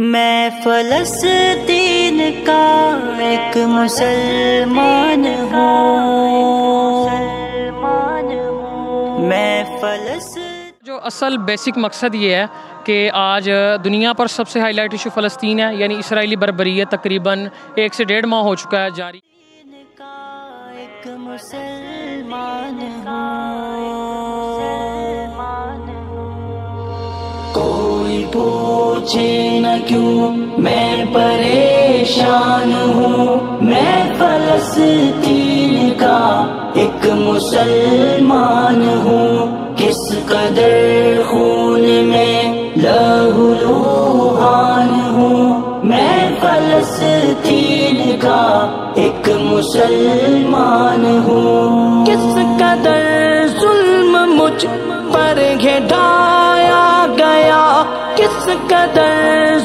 मैं फ़लस्तीन का एक मुसलमान हूँ। जो असल बेसिक मकसद ये है कि आज दुनिया पर सबसे हाईलाइट इशू फ़लस्तीन है, यानी इसराइली बर्बरियत तकरीबन 1 से 1.5 माह हो चुका है जारी। एक मुसलमान कोई पूछे न क्यों मैं परेशान हूँ। मैं फ़लस्तीन का एक मुसलमान हूँ। किस कदर खून में लहूलुहान हूँ। मैं फ़लस्तीन का एक मुसलमान हूँ। किस कदर जुल्म मुझ पर घटाया गया। किस कदर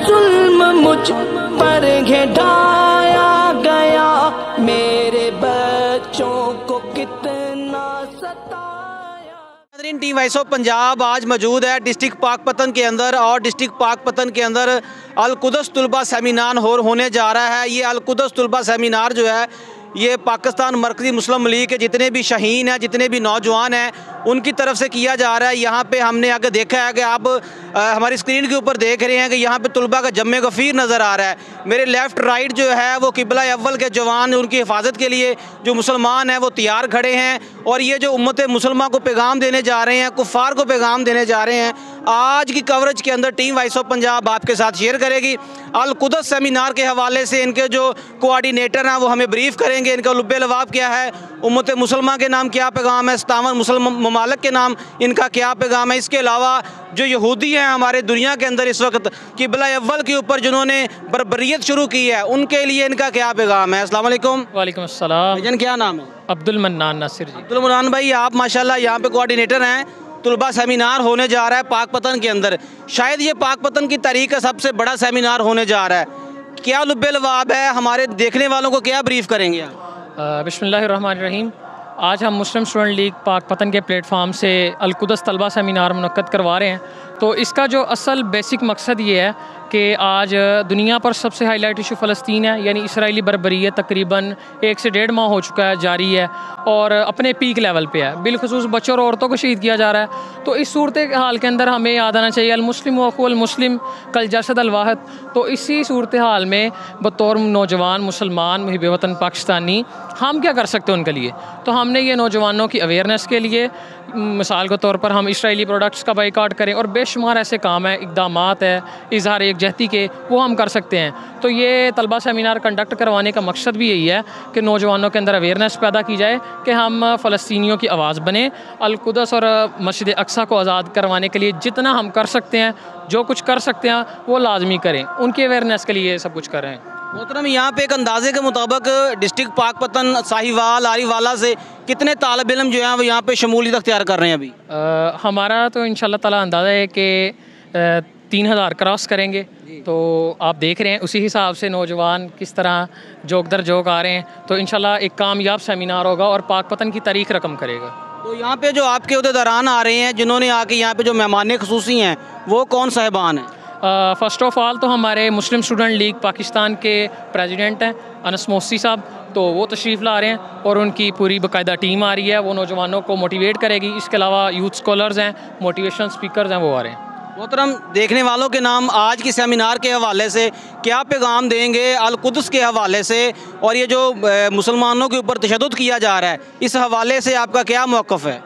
जुल्म मुझ पर घटाया गया। मेरे बच्चों को कितना सताया। टीम वॉइस ऑफ पंजाब आज मौजूद है डिस्ट्रिक्ट पाकपतन के अंदर, और डिस्ट्रिक्ट पाकपतन के अंदर अल कुद्स तुलबा सेमिनार होने जा रहा है। ये अल कुद्स तुलबा सेमिनार जो है ये पाकिस्तान मरकज़ी मुस्लिम लीग के जितने भी शहीन हैं, जितने भी नौजवान हैं, उनकी तरफ से किया जा रहा है। यहाँ पे हमने आगे देखा है कि आप हमारी स्क्रीन के ऊपर देख रहे हैं कि यहाँ पे तुलबा का जम्मे गफ़ीर नज़र आ रहा है। मेरे लेफ़्ट राइट जो है वो किबला अव्वल के जवान, उनकी हिफाजत के लिए जो मुसलमान हैं वो तैयार खड़े हैं। और ये जो उम्मत मुसलमान को पैगाम देने जा रहे हैं, कुफ़ार को पैगाम देने जा रहे हैं, आज की कवरेज के अंदर टीम वॉइस ऑफ पंजाब आपके साथ शेयर करेगी। अल कुद्स सेमिनार के हवाले से इनके जो कोऑर्डिनेटर हैं वो हमें ब्रीफ करेंगे। इनका लुब्बे लवाब क्या है, उम्मत मुसलमान के नाम क्या पैगाम है, 57 मुसलमान ममालिक के नाम इनका क्या पैगाम है। इसके अलावा जो यहूदी हैं हमारे दुनिया के अंदर इस वक्त किबला अव्वल के ऊपर जिन्होंने बर्बरियत शुरू की है, उनके लिए इनका क्या पैगाम है। अस्सलाम वालेकुम। वालेकुम अस्सलाम। भाईजान क्या नाम है? अब्दुल मन्नान नासिर जी। अब्दुल मन्नान भाई, आप माशाल्लाह यहाँ पे कोऑर्डिनेटर हैं। तुलबा सेमिनार होने जा रहा है पाकपतन के अंदर। शायद ये पाकपतन की तारीख का सबसे बड़ा सेमिनार होने जा रहा है। क्या लुब्बे लवाब है, हमारे देखने वालों को क्या ब्रीफ करेंगे आप? बिस्मिल्लाहिर्रहमानिर्रहीम। आज हम मुस्लिम स्टूडेंट लीग पाकपतन के प्लेटफार्म से अल कुद्स तलबा सेमिनार मुनक्कद करवा रहे हैं। तो इसका जो असल बेसिक मकसद ये है कि आज दुनिया पर सबसे हाईलाइट इशू फ़लस्तीन है, यानी इसराइली बर्बरियत तकरीबन 1 से 1.5 माह हो चुका है जारी है और अपने पीक लेवल पे है। बिलखुसूस बच्चों और औरतों को शहीद किया जा रहा है। तो इस सूरत हाल के अंदर हमें याद आना चाहिए अल मुस्लिम वक़ुल मुस्लिम कल जसद अल वाहिद। तो इसी सूरत हाल में बतौर नौजवान मुसलमान मुहिब वतन पाकिस्तानी हम क्या कर सकते हैं उनके लिए। तो हमने ये नौजवानों की अवेयरनेस के लिए मिसाल के तौर पर हम इसराइली प्रोडक्ट्स का बाइकाट करें, और बेशुमार ऐसे काम है, इक़दामात है इज़हार एकजहती के, वो हम कर सकते हैं। तो ये तलबा सेमिनार कंडक्ट करवाने का मकसद भी यही है कि नौजवानों के अंदर अवेयरनेस पैदा की जाए कि हम फ़लस्तीनियों की आवाज़ बने। अल कुद्स और मस्जिद अक्सा को आज़ाद करवाने के लिए जितना हम कर सकते हैं, जो कुछ कर सकते हैं वो लाजमी करें। उनकी अवेयरनेस के लिए सब कुछ कर रहे हैं। मोहतरम, यहाँ पे एक अंदाजे के मुताबिक डिस्ट्रिक्ट पाकपतन, साहिवाल, आरीवाला से कितने तालिब इल्म जो हैं वो यहाँ पे शमूलियत अख्तियार कर रहे हैं अभी? हमारा तो इंशाल्लाह ताला अंदाज़ा है कि 3000 क्रॉस करेंगे। तो आप देख रहे हैं उसी हिसाब से नौजवान किस तरह जोक दर जोक आ रहे हैं। तो इंशाल्लाह एक कामयाब सेमिनार होगा और पाकपतन की तारीख रकम करेगा। तो यहाँ पे जो आपके उहदेदारान आ रहे हैं, जिन्होंने आके यहाँ पे जो मेहमान खुसूसी हैं, वो कौन साहिबान हैं? फ़र्स्ट ऑफ़ ऑल तो हमारे मुस्लिम स्टूडेंट लीग पाकिस्तान के प्रेसिडेंट हैं अनस मोसी साहब। तो वो तशरीफ़ ला रहे हैं और उनकी पूरी बाकायदा टीम आ रही है, वो नौजवानों को मोटिवेट करेगी। इसके अलावा यूथ स्कॉलर्स हैं, मोटिवेशनल स्पीकर्स हैं, वो आ रहे हैं। मोहतरम, देखने वालों के नाम आज की सेमिनार के हवाले से क्या पैगाम देंगे अल कुद्स के हवाले से, और ये जो मुसलमानों के ऊपर तशद्दुद किया जा रहा है, इस हवाले से आपका क्या मौक़िफ़ है?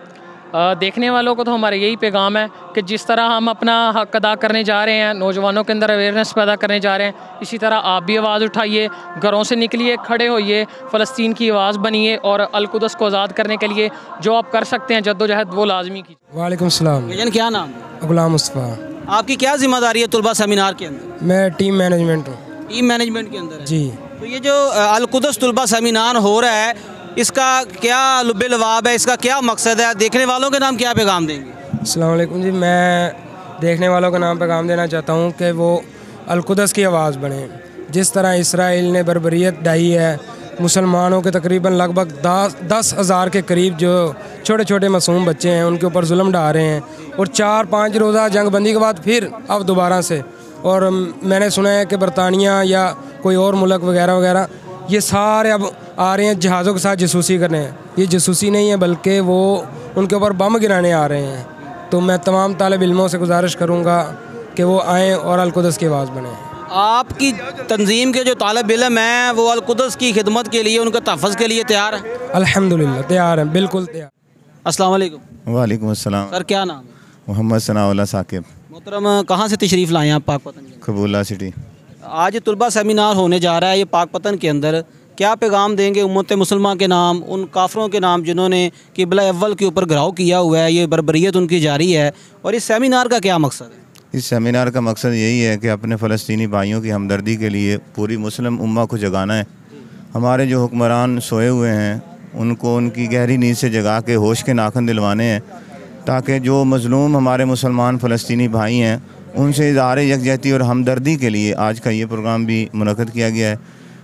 देखने वालों को तो हमारा यही पैगाम है कि जिस तरह हम अपना हक़ अदा करने जा रहे हैं, नौजवानों के अंदर अवेयरनेस पैदा करने जा रहे हैं, इसी तरह आप भी आवाज़ उठाइए, घरों से निकलिए, खड़े होइए, फ़लस्तीन की आवाज़ बनिए और अल कुद्स को आज़ाद करने के लिए जो आप कर सकते हैं जद्दोजहद वो लाजमी कीजिए। वालेकुम सलाम। भाईजान क्या नाम? गुलाम मुस्तफ़ा। आपकी क्या जिम्मेदारी है तुलबा सेमिनार के अंदर? मैं टीम मैनेजमेंट हूँ। टीम मैनेजमेंट के अंदर है जी। तो ये जो अल कुद्स तुलबा सेमिनार हो रहा है, इसका क्या लुब्बे लवाब है, इसका क्या मकसद है, देखने वालों के नाम क्या पैगाम देंगे? अस्सलाम वालेकुम जी। मैं देखने वालों का नाम पैगाम देना चाहता हूँ कि वो अल कुद्स की आवाज़ बने। जिस तरह इसराइल ने बर्बरियत ढाई है, मुसलमानों के तकरीबन लगभग 10,000 के करीब जो छोटे छोटे मासूम बच्चे हैं उनके ऊपर जुल्म ढा रहे हैं, और 4-5 रोज़ा जंग बंदी के बाद फिर अब दोबारा से और मैंने सुना है कि बरतानिया या कोई और मुल्क वगैरह वगैरह ये सारे अब आ रहे हैं जहाज़ों के साथ जासूसी करने। ये जासूसी नहीं है बल्कि वो उनके ऊपर बम गिराने आ रहे हैं। तो मैं तमाम तालिब इल्मों से गुजारिश करूँगा कि वो आएँ और अल-कुद्स की आवाज़ बने। आपकी तंजीम के जो तालिब इल्म हैं वो अल-कुद्स की खिदमत के लिए, उनके तहफ़्फ़ुज़ के लिए तैयार हैं? अल्हम्दुलिल्लाह तैयार हैं, बिल्कुल तैयार। अस्सलाम वालेकुम। वालेकुम अस्सलाम। सर क्या नाम है? मोहम्मद सनाउल्लाह साकिब। मोहतरम कहाँ से तशरीफ़ लाए हैं आप पाकपतन के? कबूला सिटी। आज तलबा सेमिनार होने जा रहा है ये पाकपतन के अंदर, क्या पैगाम देंगे उम्मत मुसलमान के नाम, उन काफरों के नाम जिन्होंने किबला अव्वल के ऊपर घिराव किया हुआ है, ये बर्बरियत उनकी जारी है, और इस सेमिनार का क्या मकसद है? इस सेमिनार का मकसद यही है कि अपने फ़लस्तीनी भाइयों की हमदर्दी के लिए पूरी मुस्लिम उम्मा को जगाना है। हमारे जो हुक्मरान सोए हुए हैं उनको उनकी गहरी नींद से जगा के होश के नाखन दिलवाने हैं, ताकि जो मज़लूम हमारे मुसलमान फ़लस्तीनी भाई हैं उनसे इज़हार यकजहती और हमदर्दी के लिए आज का ये प्रोग्राम भी मुनक़्क़द किया गया है।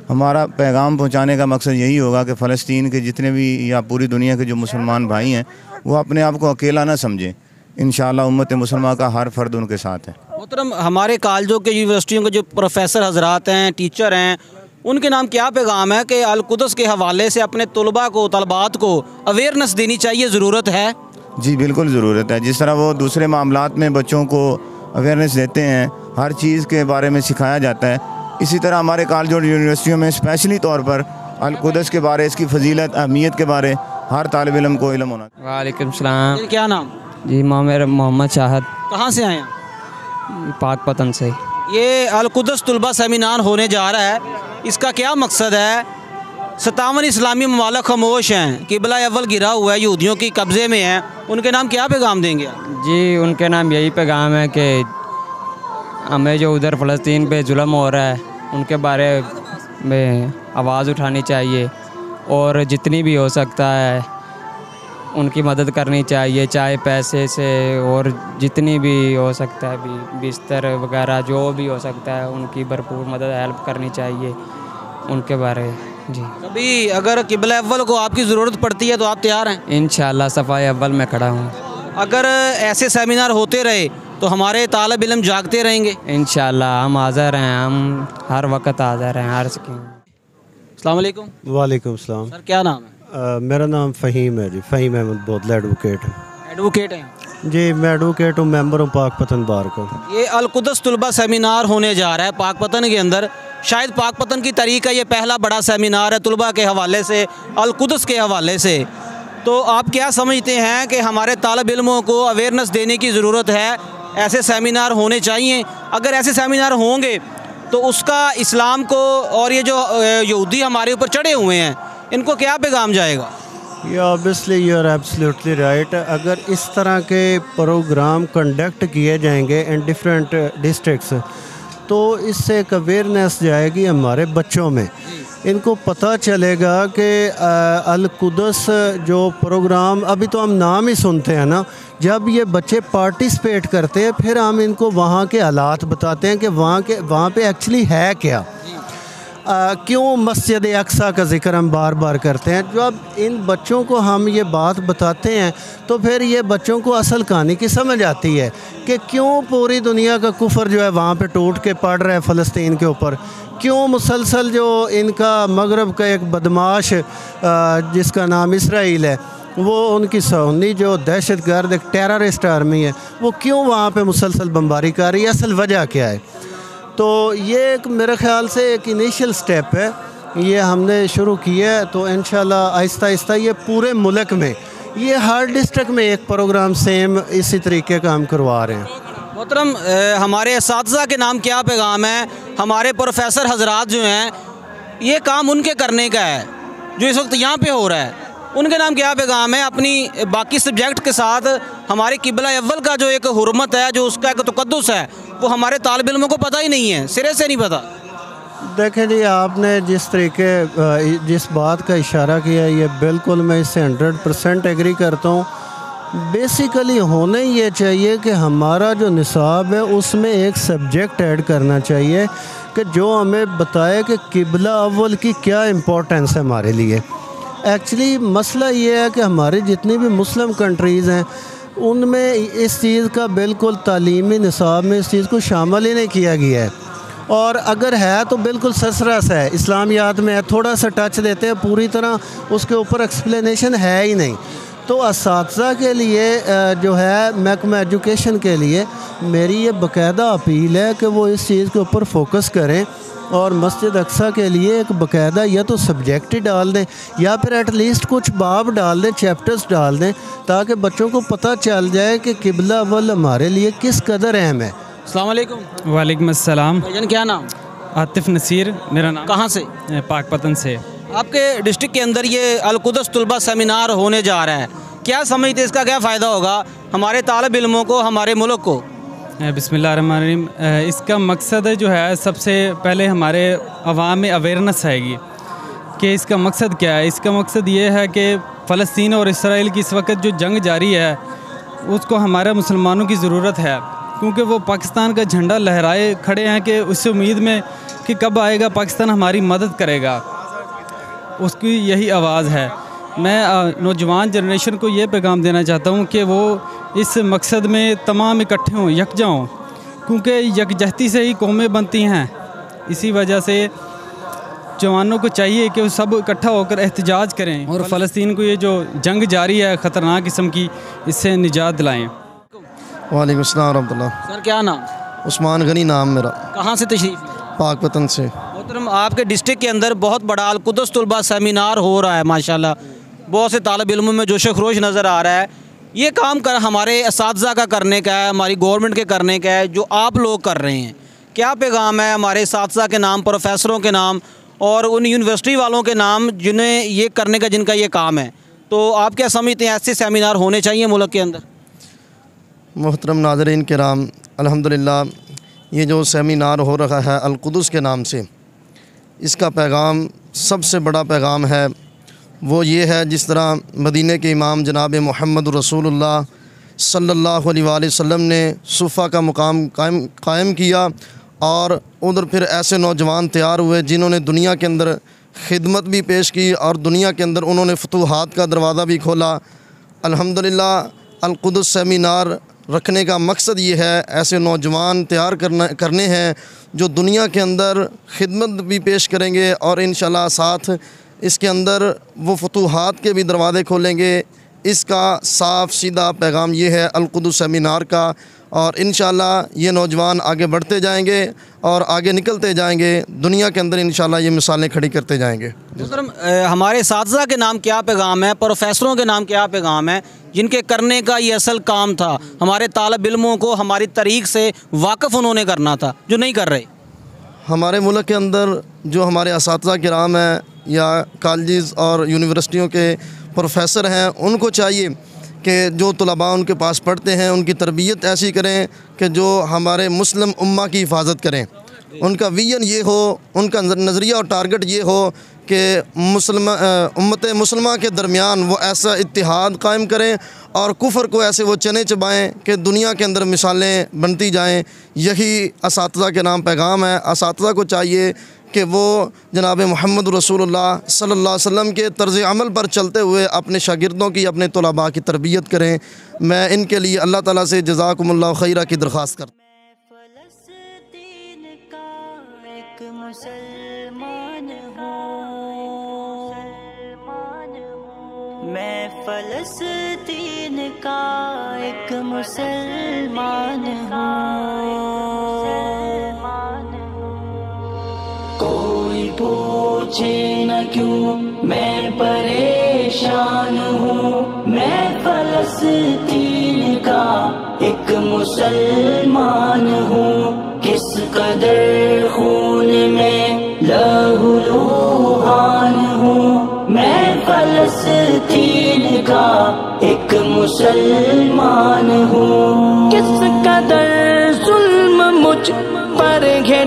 हमारा पैगाम पहुँचाने का मकसद यही होगा कि फ़लस्तीन के जितने भी या पूरी दुनिया के जो मुसलमान भाई हैं वो अपने आप को अकेला ना समझें। इंशाअल्लाह उम्मत मुसलमान का हर फ़र्द उनके साथ है। मोहतरम हमारे कॉलेजों के, यूनिवर्सिटियों के जो प्रोफेसर हजरात हैं, टीचर हैं, उनके नाम क्या पैगाम है कि अल-कुद्स के हवाले से अपने तलबा को, तलबात को अवेयरनेस देनी चाहिए, ज़रूरत है? जी बिल्कुल ज़रूरत है। जिस तरह वो दूसरे मामलात में बच्चों को अवेयरनेस देते हैं, हर चीज़ के बारे में सिखाया जाता है, इसी तरह हमारे कॉलेज और यूनिवर्सिटियों में स्पेशली तौर पर अल-कुद्स के बारे, इसकी फजीलत, अहमियत के बारे हर तालिब इल्म को इल्म होना। वालेकुम सलाम। क्या नाम? जी मेरा मोहम्मद शाहद। कहाँ से आए हैं? पाकपतन से। ये अल-कुद्स तलबा सेमिनार होने जा रहा है, इसका क्या मकसद है? 57 इस्लामी ममालिक खामोश हैं, किबला अव्वल गिरा हुआ है, यहूदियों की कब्ज़े में है, उनके नाम क्या पैगाम देंगे आप? जी उनके नाम यही पैगाम है कि हमें जो उधर फ़लस्तीन पे जुल्म हो रहा है उनके बारे में आवाज़ उठानी चाहिए, और जितनी भी हो सकता है उनकी मदद करनी चाहिए, चाहे पैसे से और जितनी भी हो सकता है बिस्तर वगैरह जो भी हो सकता है उनकी भरपूर मदद, हेल्प करनी चाहिए उनके बारे। जी कभी अगर किबला अव्वल को आपकी ज़रूरत पड़ती है तो आप तैयार हैं? इंशाअल्लाह सफ़ाई अव्वल में खड़ा हूँ। अगर ऐसे सेमिनार होते रहे तो हमारे तालिब इल्म जागते रहेंगे? इंशाअल्लाह हम हाज़िर हैं, हम हर वक्त हाज़िर हैं, हर स्कीम। अस्सलाम वालेकुम। वालेकुम सलाम। सर क्या नाम है? मेरा नाम फ़हीम है जी, फ़हीम अहमद बोदला, एडवोकेट। एडवोकेट हैं जी, मैं एडवोकेट हूँ, मेंबर हूँ पाकपतन बार का। ये अल-कुद्स तलबा सेमिनार होने जा रहा है पाकपतन के अंदर, शायद पाकपतन की तारीख का ये पहला बड़ा सेमिनार है तलबा के हवाले से, अल-कुद्स के हवाले से। तो आप क्या समझते हैं कि हमारे तालिब इल्मों को अवेयरनेस देने की ज़रूरत है, ऐसे सेमिनार होने चाहिए? अगर ऐसे सेमिनार होंगे तो उसका इस्लाम को और ये जो यहूदी हमारे ऊपर चढ़े हुए हैं इनको क्या पैगाम जाएगा? ये obviously you are absolutely right. अगर इस तरह के प्रोग्राम कंडक्ट किए जाएंगे इन डिफरेंट डिस्ट्रिक्ट्स तो इससे एक अवेयरनेस जाएगी हमारे बच्चों में, इनको पता चलेगा कि अल-कुद्स जो प्रोग्राम, अभी तो हम नाम ही सुनते हैं ना, जब ये बच्चे पार्टिसिपेट करते हैं फिर हम इनको वहाँ के हालात बताते हैं कि वहाँ पे एक्चुअली है क्या। क्यों मस्जिद अक्सा का ज़िक्र हम बार बार करते हैं? जब इन बच्चों को हम ये बात बताते हैं तो फिर ये बच्चों को असल कहानी की समझ आती है कि क्यों पूरी दुनिया का कुफर जो है वहाँ पे टूट के पड़ रहा है फ़लस्तीन के ऊपर, क्यों मुसलसल जो इनका मगरब का एक बदमाश जिसका नाम इसराइल है, वो उनकी सुन्नी जो दहशतगर्द एक टेररिस्ट आर्मी है, वो क्यों वहाँ पे मुसलसल बमबारी कर रही है, असल वजह क्या है। तो ये एक मेरे ख़्याल से एक इनिशियल स्टेप है, ये हमने शुरू किया है, तो इंशाल्लाह आहिस्ता आहिस्ता ये पूरे मुल्क में, ये हर डिस्ट्रिक्ट में एक प्रोग्राम सेम इसी तरीके का हम करवा रहे हैं। मोहतरम हमारे असातिज़ा के नाम क्या पैगाम है? हमारे प्रोफेसर हजरात जो हैं ये काम उनके करने का है जो इस वक्त यहाँ पे हो रहा है, उनके नाम क्या पैगाम है? अपनी बाकी सब्जेक्ट के साथ हमारे किबला अव्वल का जो एक हुर्मत है, जो उसका एक तक़द्दुस है, वो हमारे तालिब इल्मों को पता ही नहीं है, सिरे से नहीं पता। देखें जी, आपने जिस तरीके जिस बात का इशारा किया ये बिल्कुल मैं इससे 100% एग्री करता हूँ। बेसिकली होना ही ये चाहिए कि हमारा जो निसाब है उसमें एक सब्जेक्ट ऐड करना चाहिए कि जो हमें बताए कि किबला अव्वल की क्या इम्पोर्टेंस है हमारे लिए। एक्चुअली मसला ये है कि हमारे जितनी भी मुस्लिम कंट्रीज़ हैं उनमें इस चीज़ का बिल्कुल तालीमी निसाब में इस चीज़ को शामिल ही नहीं किया गया है, और अगर है तो बिल्कुल सरसरस है, इस्लामियात में है, थोड़ा सा टच देते हैं, पूरी तरह उसके ऊपर एक्सप्लेनेशन है ही नहीं। तो असातिज़ा के लिए जो है महकमा एजुकेशन के लिए मेरी ये बाकायदा अपील है कि वो इस चीज़ के ऊपर फोकस करें और मस्जिद अक्सा के लिए एक बाकायदा या तो सब्जेक्ट ही डाल दें या फिर एटलीस्ट कुछ बाब डाल दें, चैप्टर्स डाल दें, ताकि बच्चों को पता चल जाए कि किबला अव्वल हमारे लिए किस कदर अहम है। अस्सलाम वालेकुम। वालेकुम अस्सलाम। भाईजान क्या नाम? आतिफ नसीर मेरा नाम। कहाँ से? पाकपतन से। आपके डिस्ट्रिक्ट के अंदर ये अल-कुदस तुलबा सेमिनार होने जा रहा है, क्या समझते हैं इसका क्या फ़ायदा होगा हमारे तालिब इल्मों को, हमारे मुल्क को? बिस्मिल्लाहिर्रहमानिर्रहीम। इसका मकसद जो है सबसे पहले हमारे अवाम में अवेयरनेस आएगी कि इसका मकसद क्या है। इसका मकसद ये है कि फ़लस्तीन और इसराइल की इस वक्त जो जंग जारी है उसको हमारे मुसलमानों की ज़रूरत है, क्योंकि वो पाकिस्तान का झंडा लहराए खड़े हैं कि उस उम्मीद में कि कब आएगा पाकिस्तान हमारी मदद करेगा, उसकी यही आवाज़ है। मैं नौजवान जनरेशन को ये पैगाम देना चाहता हूँ कि वो इस मकसद में तमाम इकट्ठे हों, यकजा हों, क्योंकि यकजहती से ही कौमें बनती हैं। इसी वजह से जवानों को चाहिए कि वो सब इकट्ठा होकर एहतजाज करें और फ़लस्तीन को ये जो जंग जारी है ख़तरनाक किस्म की, इससे निजात दिलाएँ। वालेकुम अस्सलाम रहमतुल्लाह। सर क्या नाम? उस्मान गनी नाम मेरा। कहाँ से तशरीफ़? पाकपतन से। मोहतरम, आपके डिस्ट्रिक्ट के अंदर बहुत बड़ा अल-कुदस तुलबा सेमिनार हो रहा है, माशाल्लाह बहुत से तालिब इल्मों में जोश खरोश नज़र आ रहा है। ये काम कर हमारे असातिज़ा का करने का है, हमारी गवर्नमेंट के करने का है, जो आप लोग कर रहे हैं, क्या पैगाम है हमारे असातिज़ा के नाम, प्रोफेसरों के नाम और उन यूनिवर्सिटी वालों के नाम जिन्हें ये करने का, जिनका ये काम है? तो आप क्या समझते हैं ऐसे सेमिनार होने चाहिए मुल्क के अंदर? मोहतरम नाज़रीन किराम, अल्हम्दुलिल्लाह ये जो सेमिनार हो रहा है अल-कुदस के नाम से, इसका पैगाम सबसे बड़ा पैगाम है वो ये है, जिस तरह मदीने के इमाम जनाब मोहम्मद रसूलुल्लाह सल्लल्लाहु अलैहि वसल्लम ने सुफ़ा का मुकाम कायम किया और उधर फिर ऐसे नौजवान तैयार हुए जिन्होंने दुनिया के अंदर खिदमत भी पेश की और दुनिया के अंदर उन्होंने फतूहात का दरवाज़ा भी खोला। अल्हम्दुलिल्लाह अल-कुदस सेमिनार रखने का मकसद ये है, ऐसे नौजवान तैयार करने हैं जो दुनिया के अंदर खिदमत भी पेश करेंगे और इंशाल्लाह साथ इसके अंदर वो फतूहात के भी दरवाज़े खोलेंगे। इसका साफ सीधा पैगाम ये है अल-कुदस सेमिनार का, और इंशाल्लाह ये नौजवान आगे बढ़ते जाएंगे और आगे निकलते जाएंगे, दुनिया के अंदर इंशाल्लाह ये मिसालें खड़ी करते जाएंगे। हमारे असातिज़ा के नाम क्या पैगाम है, प्रोफेसरों के नाम क्या पैगाम है, जिनके करने का ये असल काम था हमारे तालिब इल्मों को हमारी तरीक़ से वाक़फ़ उन्होंने करना था, जो नहीं कर रहे? हमारे मुल्क के अंदर जो हमारे असातिज़ा किराम हैं या कॉलेज और यूनिवर्सिटियों के प्रोफेसर हैं, उनको चाहिए कि जो तलबा उनके पास पढ़ते हैं उनकी तरबियत ऐसी करें कि जो हमारे मुस्लिम उम्मा की हिफाजत करें। उनका विजन ये हो, उनका नज़रिया और टारगेट ये हो कि उम्मत मुसलमा के दरमियान वो ऐसा इत्तिहाद कायम करें और कुफर को ऐसे वो चने चबाएँ कि दुनिया के अंदर मिसालें बनती जाएँ। यही असातिज़ा के नाम पैगाम है। असातिज़ा को चाहिए कि वो जनाब मोहम्मद रसूलुल्लाह सल्लल्लाहु अलैहि वसल्लम के तर्ज़ अमल पर चलते हुए अपने शागिर्दों की, अपने तलबा की तरबियत करें। मैं इनके लिए अल्लाह ताला से जज़ाकुमुल्लाहु खैरा की दरख्वास्त करता हूँ। मैं फ़लस्तीन का एक मुसलमान हूँ। कोई पूछे न क्यों मैं परेशान हूँ, मैं फ़लस्तीन का एक मुसलमान हूँ। किस कदर खून में लहूलुहान हूँ, मैं फ़लस्तीन का एक मुसलमान हूँ। किस कदर जुल्म मुझ पर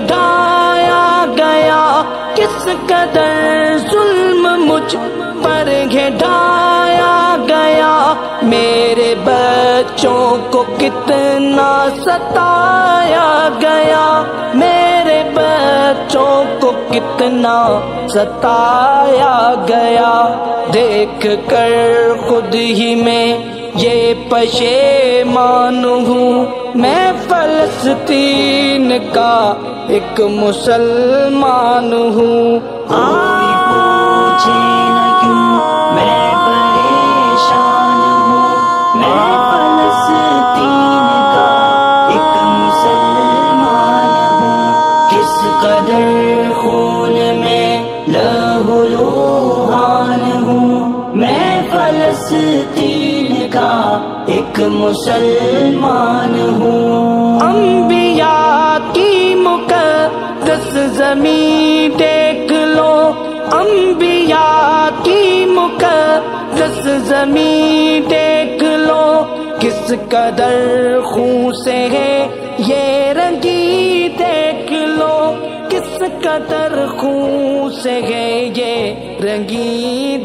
ढाया गया, किस कदर जुल्म मुझ पर ढाया गया, मेरे बच्चों को कितना सताया गया, मेरे बच्चों को कितना सताया गया। देख कर खुद ही में ये पशेमान हूँ। मैं फलस्तीन का एक मुसलमान हूँ। कोई पूछे न क्यों मैं परेशान हूँ। मैं फलस्तीन का एक मुसलमान हूँ। किस कदर खून में लहूलुहान हूँ। मैं फलस्तीन का एक मुसलमान हूँ। अंबिया की मुक़द्दस ज़मीं देख लो। अंबिया की मुक़द्दस ज़मीं देख लो। किस कदर खून से है ये रंगी देख लो। किस कदर खून से है ये रंगी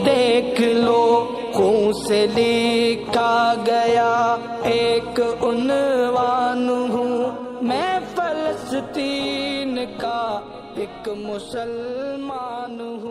देख लो। खून से लिखा गया एक उन्वान हूँ। मैं फलस्तीन का एक मुसलमान हूँ।